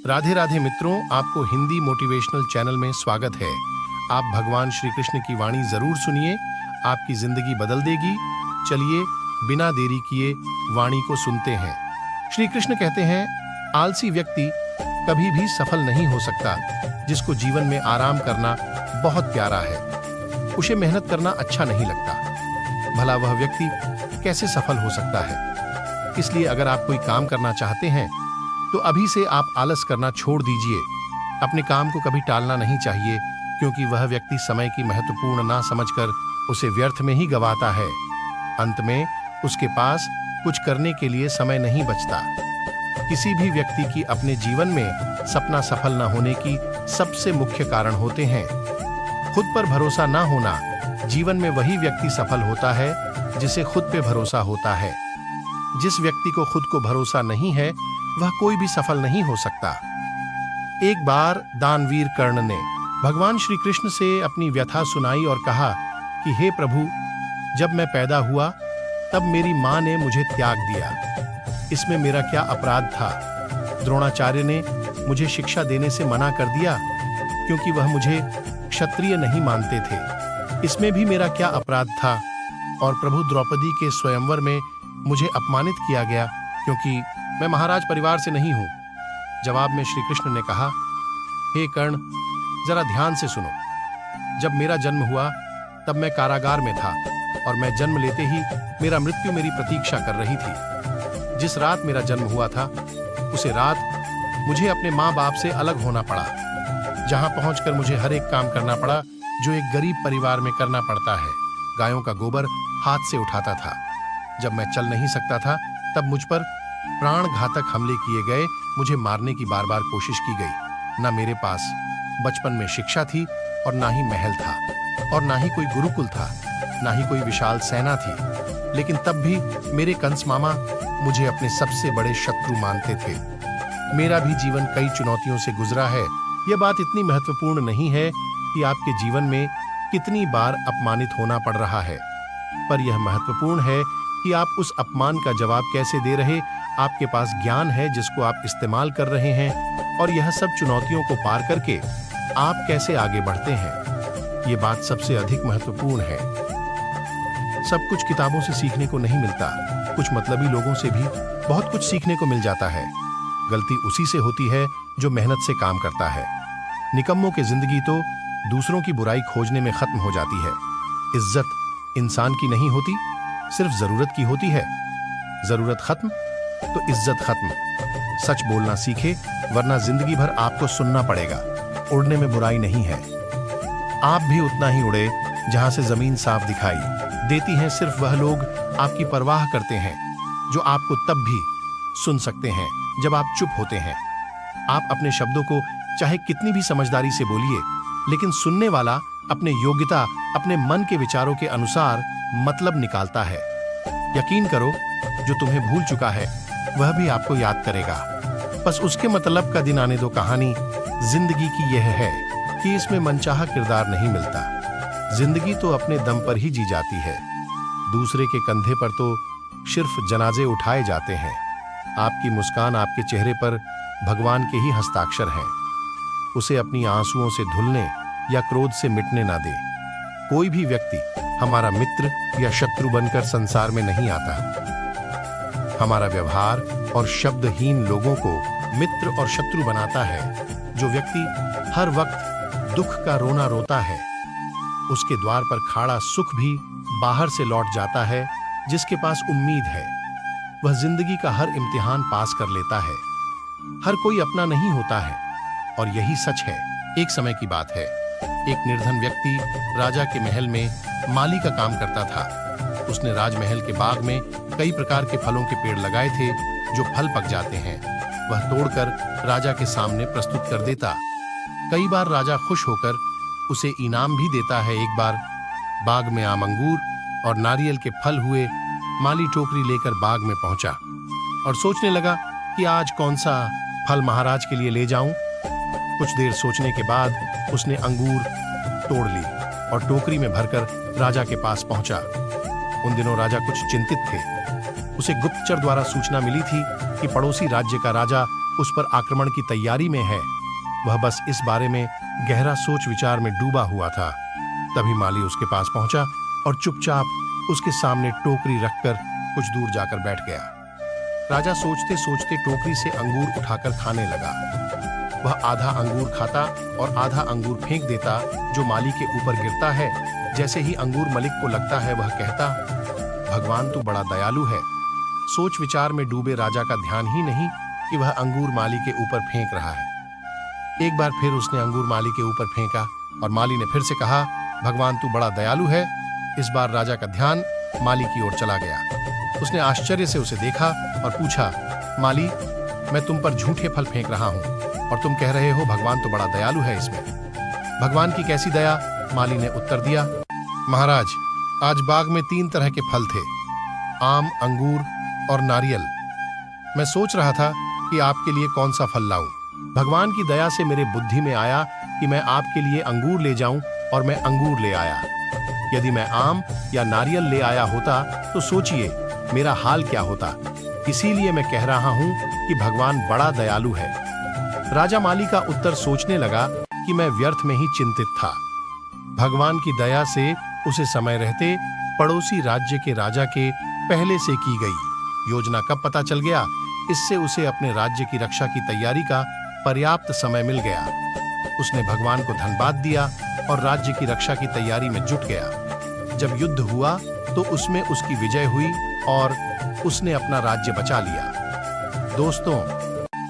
राधे राधे मित्रों, आपको Hindi motivational channel में स्वागत है। आप भगवान श्री कृष्ण की वाणी जरूर सुनिए, आपकी जिंदगी बदल देगी। चलिए बिना देरी किए वाणी को सुनते हैं। श्री कृष्ण कहते हैं, आलसी व्यक्ति कभी भी सफल नहीं हो सकता। जिसको जीवन में आराम करना बहुत प्यारा है, उसे मेहनत करना अच्छा नहीं लगता। भला वह व्यक्ति कैसे सफल हो सकता है। इसलिए अगर आप कोई काम करना चाहते हैं तो अभी से आप आलस करना छोड़ दीजिए। अपने काम को कभी टालना नहीं चाहिए, क्योंकि वह व्यक्ति समय की महत्वपूर्ण ना समझकर उसे व्यर्थ में ही गंवाता है। अंत में उसके पास कुछ करने के लिए समय नहीं बचता। किसी भी व्यक्ति की अपने जीवन में सपना सफल न होने की सबसे मुख्य कारण होते हैं खुद पर भरोसा ना होना। जीवन में वही व्यक्ति सफल होता है जिसे खुद पे भरोसा होता है। जिस व्यक्ति को खुद को भरोसा नहीं है वह कोई भी सफल नहीं हो सकता। एक बार दानवीर कर्ण ने भगवान श्री कृष्ण से अपनी व्यथा सुनाई और कहा कि हे प्रभु, जब मैं पैदा हुआ तब मेरी मां ने मुझे त्याग दिया। इसमें मेरा क्या अपराध था। द्रोणाचार्य ने मुझे शिक्षा देने से मना कर दिया क्योंकि वह मुझे क्षत्रिय नहीं मानते थे। इसमें भी मेरा क्या अपराध था। और प्रभु द्रौपदी के स्वयंवर में मुझे अपमानित किया गया क्योंकि मैं महाराज परिवार से नहीं हूं। जवाब में श्री कृष्ण ने कहा, हे कर्ण, जरा ध्यान से सुनो। जब मेरा जन्म हुआ तब मैं कारागार में था और मैं जन्म लेते ही मेरा मृत्यु मेरी प्रतीक्षा कर रही थी। जिस रात मेरा जन्म हुआ था उसे रात मुझे अपने माँ बाप से अलग होना पड़ा, जहां पहुंचकर मुझे हर एक काम करना पड़ा जो एक गरीब परिवार में करना पड़ता है। गायों का गोबर हाथ से उठाता था। जब मैं चल नहीं सकता था तब मुझ पर प्राण घातक हमले किए गए। मुझे मारने की बार बार कोशिश की गई। ना मेरे पास बचपन में शिक्षा थी और ना ही महल था और ना ही कोई गुरुकुल था, ना ही कोई विशाल सेना थी। लेकिन तब भी मेरे कंस मामा मुझे अपने सबसे बड़े शत्रु मानते थे। मेरा भी जीवन कई चुनौतियों से गुजरा है। यह बात इतनी महत्वपूर्ण नहीं है कि आपके जीवन में कितनी बार अपमानित होना पड़ रहा है, पर यह महत्वपूर्ण है कि आप उस अपमान का जवाब कैसे दे रहे। आपके पास ज्ञान है जिसको आप इस्तेमाल कर रहे हैं, और यह सब चुनौतियों को पार करके आप कैसे आगे बढ़ते हैं, ये बात सबसे अधिक महत्वपूर्ण है। सब कुछ किताबों से सीखने को नहीं मिलता। कुछ मतलबी लोगों से भी बहुत कुछ सीखने को मिल जाता है। गलती उसी से होती है जो मेहनत से काम करता है। निकम्मों की जिंदगी तो दूसरों की बुराई खोजने में खत्म हो जाती है। इज्जत इंसान की नहीं होती, सिर्फ जरूरत की होती है। जरूरत खत्म तो इज्जत खत्म। सच बोलना सीखे, वरना जिंदगी भर आपको सुनना पड़ेगा। उड़ने में बुराई नहीं है। आप भी उतना ही उड़े जहां से जमीन साफ दिखाई देती हैं। सिर्फ वह लोग आपकी परवाह करते हैं जो आपको तब भी सुन सकते हैं जब आप चुप होते हैं। आप अपने शब्दों को चाहे कितनी भी समझदारी से बोलिए, लेकिन सुनने वाला अपने योग्यता, अपने मन के विचारों के अनुसार मतलब निकालता है। यकीन करो, जो तुम्हें भूल चुका है वह भी आपको याद करेगा। बस उसके मतलब का दिन आने दो। कहानी जिंदगी की यह है कि इसमें मनचाहा किरदार नहीं मिलता। जिंदगी तो अपने दम पर ही जी जाती है। दूसरे के कंधे पर तो सिर्फ जनाजे उठाए जाते हैं। आपकी मुस्कान, आपके चेहरे पर भगवान के ही हस्ताक्षर हैं। उसे अपनी आंसुओं से धुलने या क्रोध से मिटने ना दे। कोई भी व्यक्ति हमारा मित्र या शत्रु बनकर संसार में नहीं आता। हमारा व्यवहार और शब्दहीन लोगों को मित्र और शत्रु बनाता है। जो व्यक्ति हर वक्त दुख का रोना रोता है, उसके द्वार पर खड़ा सुख भी बाहर से लौट जाता है। जिसके पास उम्मीद है वह जिंदगी का हर इम्तिहान पास कर लेता है। हर कोई अपना नहीं होता है, और यही सच है। एक समय की बात है, एक निर्धन व्यक्ति राजा के महल में माली का काम करता था। उसने राजमहल के बाग में कई प्रकार के फलों के पेड़ लगाए थे। जो फल पक जाते हैं वह तोड़कर राजा के सामने प्रस्तुत कर देता। कई बार राजा खुश होकर उसे इनाम भी देता है। एक बार बाग में आम, अंगूर और नारियल के फल हुए। माली टोकरी लेकर बाग में पहुंचा और सोचने लगा कि आज कौन सा फल महाराज के लिए ले जाऊं। कुछ देर सोचने के बाद उसने अंगूर तोड़ ली और टोकरी में भरकर राजा के पास पहुंचा। उन दिनों राजा कुछ चिंतित थे। उसे गुप्तचर द्वारा सूचना मिली थी कि पड़ोसी राज्य का राजा उस पर आक्रमण की तैयारी में है। वह बस इस बारे में गहरा सोच विचार में डूबा हुआ था। तभी माली उसके पास पहुंचा और चुपचाप उसके सामने टोकरी रखकर कुछ दूर जाकर बैठ गया। राजा सोचते सोचते टोकरी से अंगूर उठाकर खाने लगा। वह आधा अंगूर खाता और आधा अंगूर फेंक देता जो माली के ऊपर गिरता है। जैसे ही अंगूर मलिक को लगता है वह कहता, भगवान तू बड़ा दयालु है। सोच विचार में डूबे राजा का ध्यान ही नहीं कि वह अंगूर माली के ऊपर फेंक रहा है। एक बार फिर उसने अंगूर माली के ऊपर फेंका और माली ने फिर से कहा, भगवान तू बड़ा दयालु है। इस बार राजा का ध्यान माली की ओर चला गया। उसने आश्चर्य से उसे देखा और पूछा, माली, मैं तुम पर झूठे फल फेंक रहा हूं और तुम कह रहे हो भगवान तो बड़ा दयालु है इसमें। भगवान की कैसी दया? माली ने उत्तर दिया, महाराज, आज बाग में 3 तरह के फल थे, आम, अंगूर और नारियल। मैं सोच रहा था कि आपके लिए कौन सा फल लाऊं। भगवान की दया से मेरे बुद्धि में आया कि मैं आपके लिए अंगूर ले जाऊं और मैं अंगूर ले आया। यदि मैं आम या नारियल ले आया होता तो सोचिए मेरा हाल क्या होता। इसीलिए मैं कह रहा हूं कि भगवान बड़ा दयालु है। राजा माली का उत्तर सोचने लगा कि मैं व्यर्थ में ही चिंतित था। भगवान की दया से उसे समय रहते पड़ोसी राज्य के राजा के पहले से की गई योजना कब पता चल गया, इससे उसे अपने राज्य की रक्षा की तैयारी का पर्याप्त समय मिल गया। उसने भगवान को धन्यवाद दिया और राज्य की रक्षा की तैयारी में जुट गया। जब युद्ध हुआ तो उसमें उसकी विजय हुई और उसने अपना राज्य बचा लिया। दोस्तों,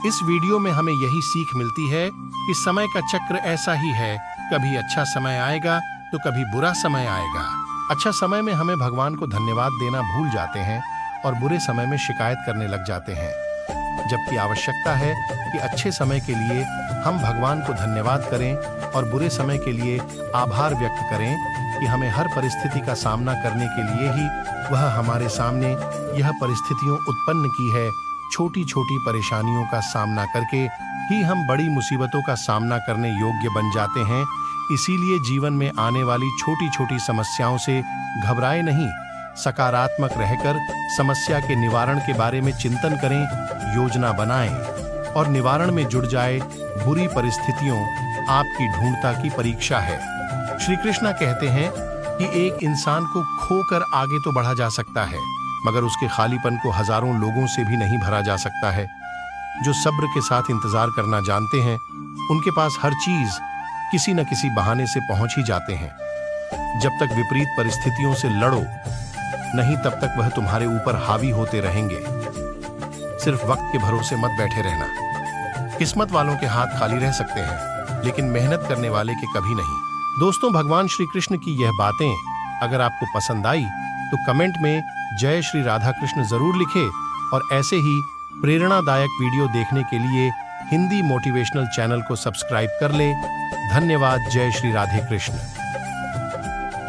इस वीडियो में हमें यही सीख मिलती है कि समय का चक्र ऐसा ही है, कभी अच्छा समय आएगा तो कभी बुरा समय आएगा। अच्छा समय में हमें भगवान को धन्यवाद देना भूल जाते हैं और बुरे समय में शिकायत करने लग जाते हैं, जबकि आवश्यकता है कि अच्छे समय के लिए हम भगवान को धन्यवाद करें और बुरे समय के लिए आभार व्यक्त करें कि हमें हर परिस्थिति का सामना करने के लिए ही वह हमारे सामने यह परिस्थितियों उत्पन्न की है। छोटी छोटी परेशानियों का सामना करके ही हम बड़ी मुसीबतों का सामना करने योग्य बन जाते हैं। इसीलिए जीवन में आने वाली छोटी छोटी समस्याओं से घबराए नहीं, सकारात्मक रहकर समस्या के निवारण के बारे में चिंतन करें, योजना बनाएं और निवारण में जुट जाए। बुरी परिस्थितियों आपकी ढूंढता की परीक्षा है। श्री कृष्ण कहते हैं कि एक इंसान को खोकर आगे तो बढ़ा जा सकता है, मगर उसके खालीपन को हजारों लोगों से भी नहीं भरा जा सकता है। जो सब्र के साथ इंतजार करना जानते हैं, उनके पास हर चीज किसी न किसी बहाने से पहुंच ही जाते हैं। जब तक विपरीत परिस्थितियों से लड़ो नहीं, तब तक वह तुम्हारे ऊपर हावी होते रहेंगे। सिर्फ वक्त के भरोसे मत बैठे रहना। किस्मत वालों के हाथ खाली रह सकते हैं, लेकिन मेहनत करने वाले के कभी नहीं। दोस्तों, भगवान श्री कृष्ण की यह बातें अगर आपको पसंद आई तो कमेंट में जय श्री राधा कृष्ण जरूर लिखें और ऐसे ही प्रेरणादायक वीडियो देखने के लिए हिंदी मोटिवेशनल चैनल को सब्सक्राइब कर ले। धन्यवाद। जय श्री राधे कृष्ण।